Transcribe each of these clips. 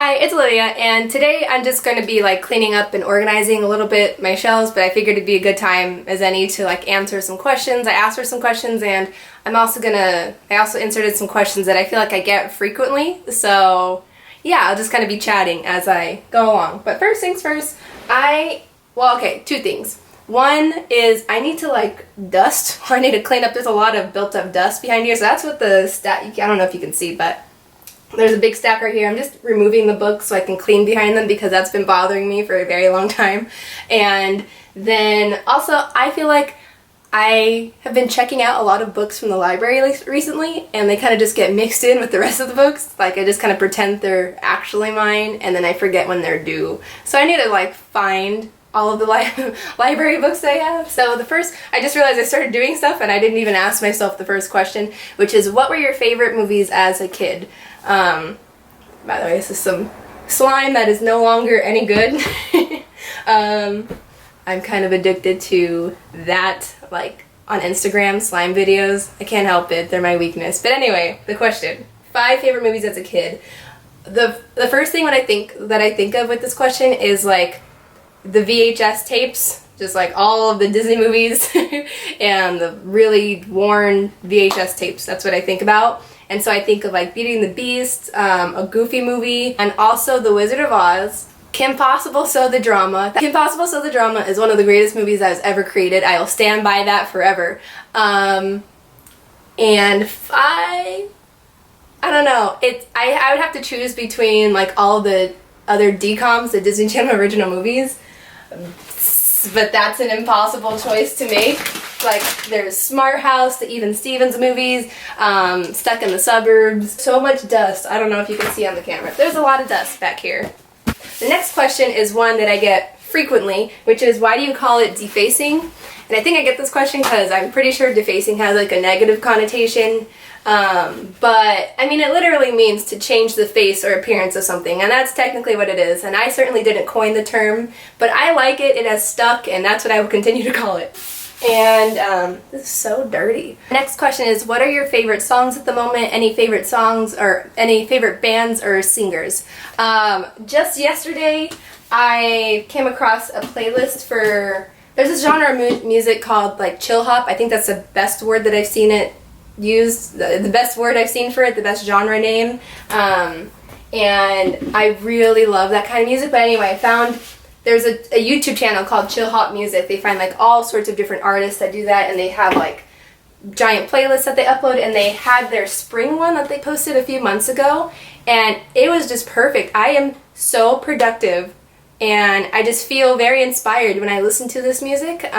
Hi, it's Olivia, and today I'm just going to be like cleaning up and organizing a little bit my shelves, but I figured it'd be a good time as any to like answer some questions. I asked for some questions, and I also inserted some questions that I feel like I get frequently, so yeah, I'll just kind of be chatting as I go along. But first things first, two things. One is I need to like dust, or I need to clean up. There's a lot of built up dust behind here, so that's what the I don't know if you can see, but there's a big stack right here. I'm just removing the books so I can clean behind them because that's been bothering me for a very long time. And then also I feel like I have been checking out a lot of books from the library recently, and they kind of just get mixed in with the rest of the books. Like I just kind of pretend they're actually mine, and then I forget when they're due. So I need to like find all of the library books I have. So I just realized I started doing stuff and I didn't even ask myself the first question, which is, what were your favorite movies as a kid? By the way, this is some slime that is no longer any good. I'm kind of addicted to that, like on Instagram, slime videos. I can't help it, they're my weakness. But anyway, the question, 5 favorite movies as a kid. The first thing that I think of with this question is like the VHS tapes, just like all of the Disney movies and the really worn VHS tapes. That's what I think about. And so I think of like Beauty and the Beast, a Goofy movie, and also The Wizard of Oz, Kim Possible So the Drama. Kim Possible So the Drama is one of the greatest movies that was ever created. I will stand by that forever. And I don't know. I would have to choose between like all the other DCOMs, the Disney Channel original movies. But that's an impossible choice to make. Like, there's Smart House, the Even Stevens movies, Stuck in the Suburbs, so much dust. I don't know if you can see on the camera. There's a lot of dust back here. The next question is one that I get frequently, which is, why do you call it defacing? And I think I get this question because I'm pretty sure defacing has like a negative connotation. But I mean, it literally means to change the face or appearance of something, and that's technically what it is. And I certainly didn't coin the term, but I like it. It has stuck, and that's what I will continue to call it. And this is so dirty. Next question is, what are your favorite songs at the moment? Any favorite songs or any favorite bands or singers? Just yesterday, I came across a playlist for, there's this genre of music called like chill hop. I think that's the best word that I've seen it used, the best word I've seen for it, the best genre name. And I really love that kind of music. But anyway, I found there's a YouTube channel called Chill Hop Music. They find like all sorts of different artists that do that, and they have like giant playlists that they upload, and they had their spring one that they posted a few months ago, and it was just perfect. I am so productive, and I just feel very inspired when I listen to this music.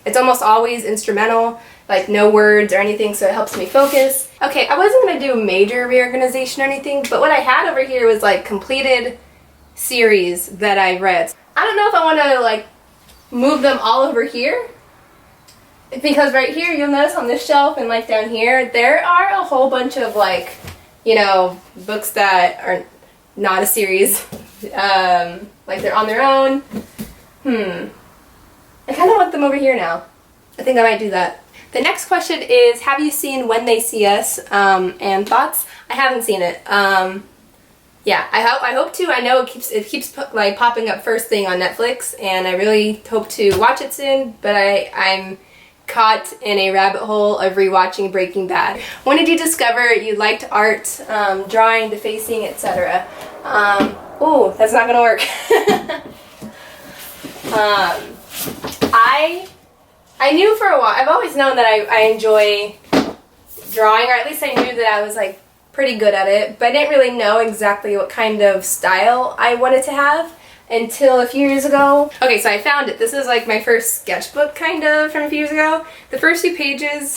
It's almost always instrumental, like no words or anything, so it helps me focus. Okay, I wasn't going to do major reorganization or anything, but what I had over here was like completed series that I read. I don't know if I want to like move them all over here, because right here you'll notice on this shelf and like down here there are a whole bunch of like, you know, books that are not a series, like they're on their own. I kind of want them over here now. I think I might do that. The next question is, have you seen When They See Us, and thoughts? I haven't seen it. Yeah, I hope to. I know it keeps like popping up first thing on Netflix, and I really hope to watch it soon, but I'm caught in a rabbit hole of rewatching Breaking Bad. When did you discover you liked art, drawing, defacing, etc.? Oh, that's not gonna work. I knew for a while, I've always known that I enjoy drawing, or at least I knew that I was like pretty good at it, but I didn't really know exactly what kind of style I wanted to have until a few years ago. Okay, so I found it. This is like my first sketchbook kind of from a few years ago. The first few pages,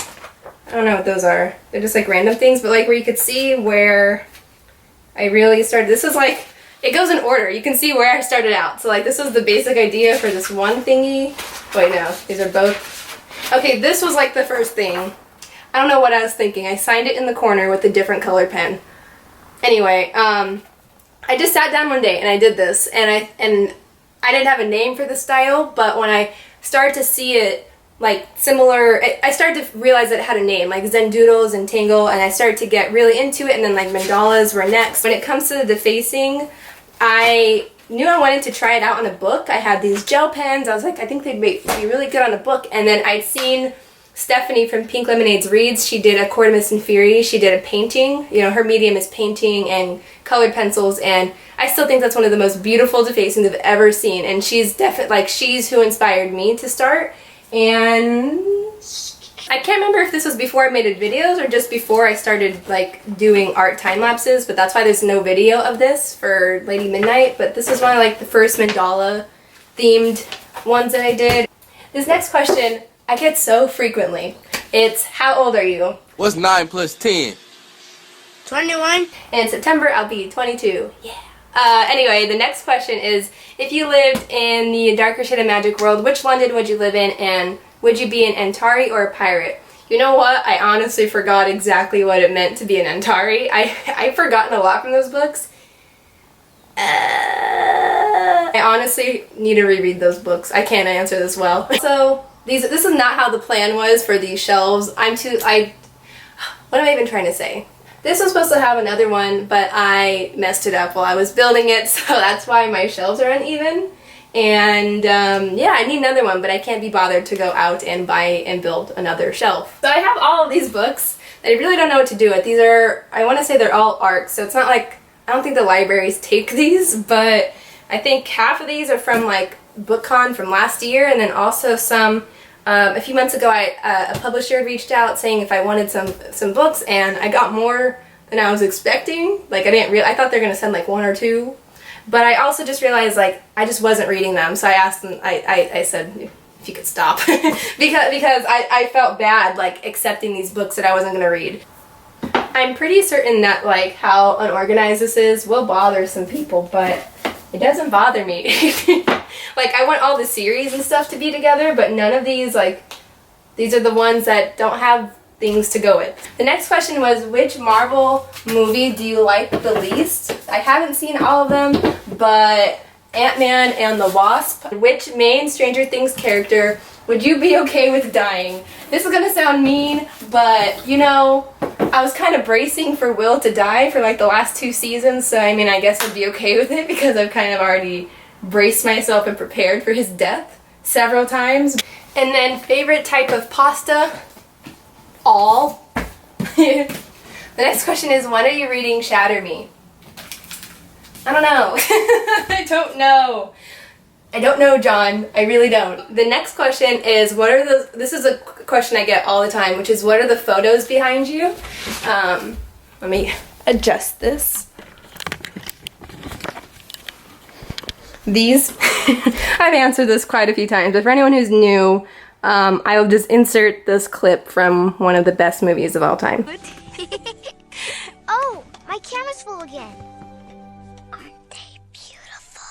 I don't know what those are. They're just like random things, but like where you could see where I really started. This is like, it goes in order. You can see where I started out. So like this was the basic idea for this one thingy. Wait, no, these are both. Okay, this was like the first thing. I don't know what I was thinking. I signed it in the corner with a different color pen. Anyway, I just sat down one day and I did this, and I didn't have a name for the style, but when I started to see it like similar, I started to realize that it had a name, like Zen Doodles and Tangle, and I started to get really into it, and then like mandalas were next. When it comes to the defacing, I knew I wanted to try it out on a book. I had these gel pens. I was like, I think they'd be really good on a book. And then I'd seen Stephanie from Pink Lemonade's Reads. She did a Quarter and Fury. She did a painting. You know, her medium is painting and colored pencils, and I still think that's one of the most beautiful defacings I've ever seen. And she's definitely, like, she's who inspired me to start. And I can't remember if this was before I made videos or just before I started like doing art time lapses, but that's why there's no video of this for Lady Midnight. But this is one of like the first mandala themed ones that I did. This next question I get so frequently. It's, how old are you? What's 9 plus 10? 21. And in September I'll be 22. Yeah. Anyway, the next question is, if you lived in the darker shade of magic world, which London would you live in, and would you be an Antari or a pirate? You know what? I honestly forgot exactly what it meant to be an Antari. I've forgotten a lot from those books. I honestly need to reread those books. I can't answer this well. So, this is not how the plan was for these shelves. What am I even trying to say? This was supposed to have another one, but I messed it up while I was building it, so that's why my shelves are uneven. And yeah, I need another one, but I can't be bothered to go out and buy and build another shelf. So I have all of these books that I really don't know what to do with. These are, I want to say they're all ARC, so it's not like, I don't think the libraries take these, but I think half of these are from like BookCon from last year, and then also some, a few months ago a publisher reached out saying if I wanted some books, and I got more than I was expecting. Like I thought they were going to send like 1 or 2. But I also just realized, like, I just wasn't reading them, so I asked them, I said if you could stop. because I felt bad, like, accepting these books that I wasn't going to read. I'm pretty certain that, like, how unorganized this is will bother some people, but it doesn't bother me. Like, I want all the series and stuff to be together, but none of these, like, these are the ones that don't have things to go with. The next question was, which Marvel movie do you like the least? I haven't seen all of them, but Ant-Man and the Wasp. Which main Stranger Things character would you be okay with dying? This is gonna sound mean, but you know, I was kind of bracing for Will to die for like the last 2 seasons, so I mean, I guess I'd be okay with it because I've kind of already braced myself and prepared for his death several times. And then favorite type of pasta? All. The next question is, when are you reading Shatter Me? I don't know. I don't know. I don't know, John. I really don't. The next question is, what are the, this is a question I get all the time, which is, what are the photos behind you? Let me adjust this. These, I've answered this quite a few times, but for anyone who's new, I will just insert this clip from one of the best movies of all time. Oh, my camera's full again. Aren't they beautiful?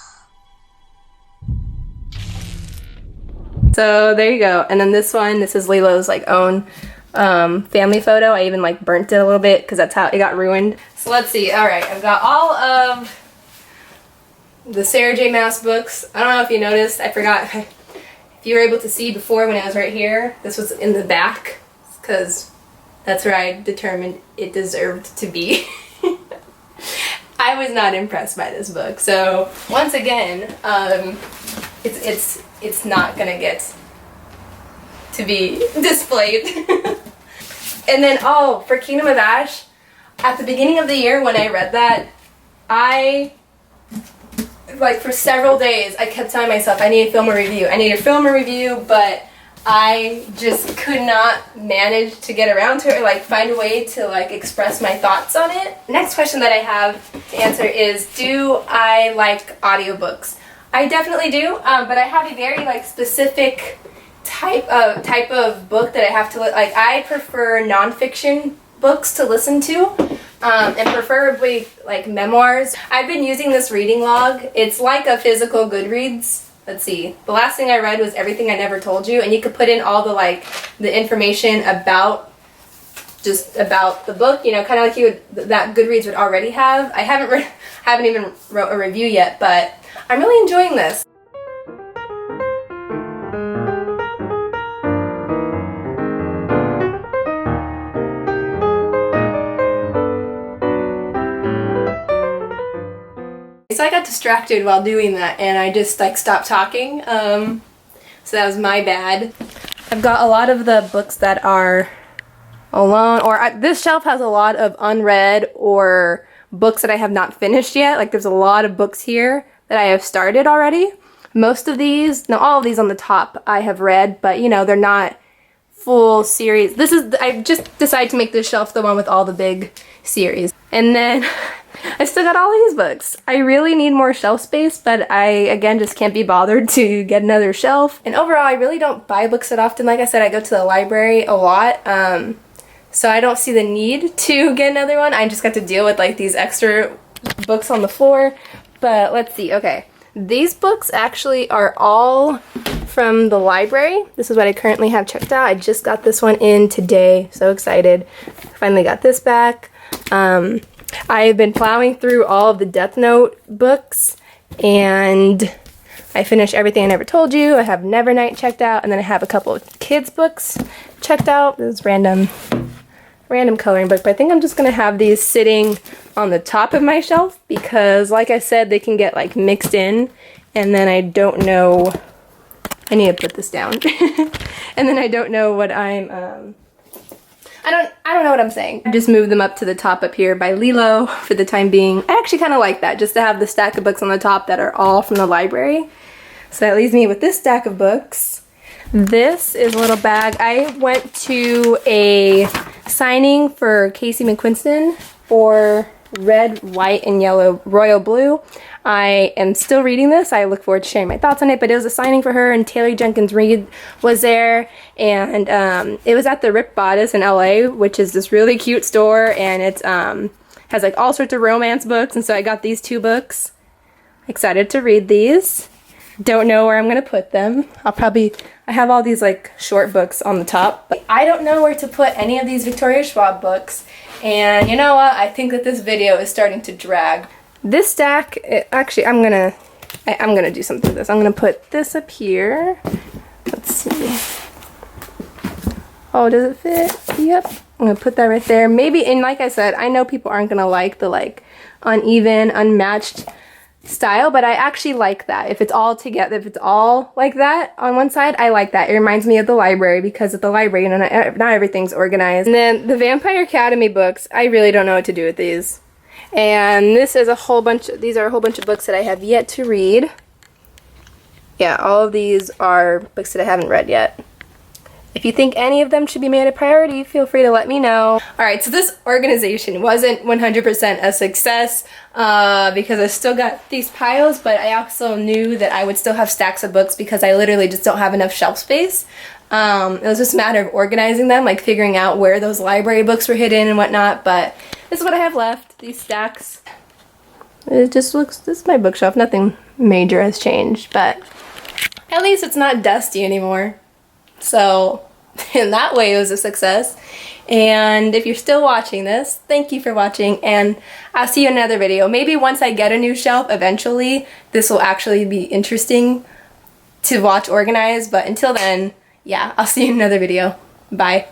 So there you go. And then this one, this is Lilo's like own family photo. I even like burnt it a little bit because that's how it got ruined. So let's see. All right, I've got all of the Sarah J. Maas books. I don't know if you noticed. I forgot. If you were able to see before when I was right here, this was in the back because that's where I determined it deserved to be. I was not impressed by this book. So once again, it's not gonna get to be displayed. And then, oh, for Kingdom of Ash, at the beginning of the year when I read that, like for several days I kept telling myself I need to film a review. I need to film a review, but I just could not manage to get around to it or like find a way to like express my thoughts on it. Next question that I have to answer is, do I like audiobooks? I definitely do, but I have a very like specific type of book that I have to like. I prefer nonfiction books to listen to. And preferably like memoirs. I've been using this reading log. It's like a physical Goodreads. Let's see. The last thing I read was Everything I Never Told You, and you could put in all the like the information about just about the book. You know, kind of like you would that Goodreads would already have. I haven't even wrote a review yet, but I'm really enjoying this. I got distracted while doing that and I just like stopped talking. So that was my bad. I've got a lot of the books that are alone, or this shelf has a lot of unread or books that I have not finished yet. Like there's a lot of books here that I have started already. Most of these, no, all of these on the top I have read, but you know, they're not full series. I just decided to make this shelf the one with all the big series. And then I still got all these books. I really need more shelf space, but I, again, just can't be bothered to get another shelf. And overall, I really don't buy books that often. Like I said, I go to the library a lot, so I don't see the need to get another one. I just got to deal with like these extra books on the floor. But let's see, okay. These books actually are all from the library. This is what I currently have checked out. I just got this one in today. So excited. Finally got this back. I've been plowing through all of the Death Note books and I finished Everything I Never Told You. I have Nevernight checked out, and then I have a couple of kids books checked out. This is random coloring book, but I think I'm just gonna have these sitting on the top of my shelf because like I said, they can get like mixed in, and then I don't know, I need to put this down. And then I don't know what I'm I don't know what I'm saying. I just moved them up to the top up here by Lilo for the time being. I actually kind of like that, just to have the stack of books on the top that are all from the library. So that leaves me with this stack of books. This is a little bag. I went to a signing for Casey McQuiston for Red, White, and Yellow Royal Blue. I am still reading this. I look forward to sharing my thoughts on it, but it was a signing for her, and Taylor Jenkins Reid was there, and it was at the Rip Bodice in LA, which is this really cute store, and it's has like all sorts of romance books, and so I got these two books. Excited to read these. Don't know where I'm gonna put them. I have all these like short books on the top, but I don't know where to put any of these Victoria Schwab books, and you know what? I think that this video is starting to drag. This stack, actually, I'm gonna do something with this. I'm gonna put this up here. Let's see. Oh, does it fit? Yep. I'm gonna put that right there. Maybe, and like I said, I know people aren't gonna like the like uneven, unmatched style, but I actually like that. If it's all together, if it's all like that on one side, I like that. It reminds me of the library, because at the library, you know, not everything's organized. And then the Vampire Academy books, I really don't know what to do with these. And this is these are a whole bunch of books that I have yet to read. Yeah, all of these are books that I haven't read yet. If you think any of them should be made a priority, feel free to let me know. Alright, so this organization wasn't 100% a success because I still got these piles, but I also knew that I would still have stacks of books because I literally just don't have enough shelf space. It was just a matter of organizing them, like figuring out where those library books were hidden and whatnot, but this is what I have left, these stacks. It just looks, this is my bookshelf, nothing major has changed, but at least it's not dusty anymore. So in that way it was a success. And if you're still watching this, thank you for watching, and I'll see you in another video. Maybe once I get a new shelf, eventually, this will actually be interesting to watch organized, but until then, yeah, I'll see you in another video. Bye.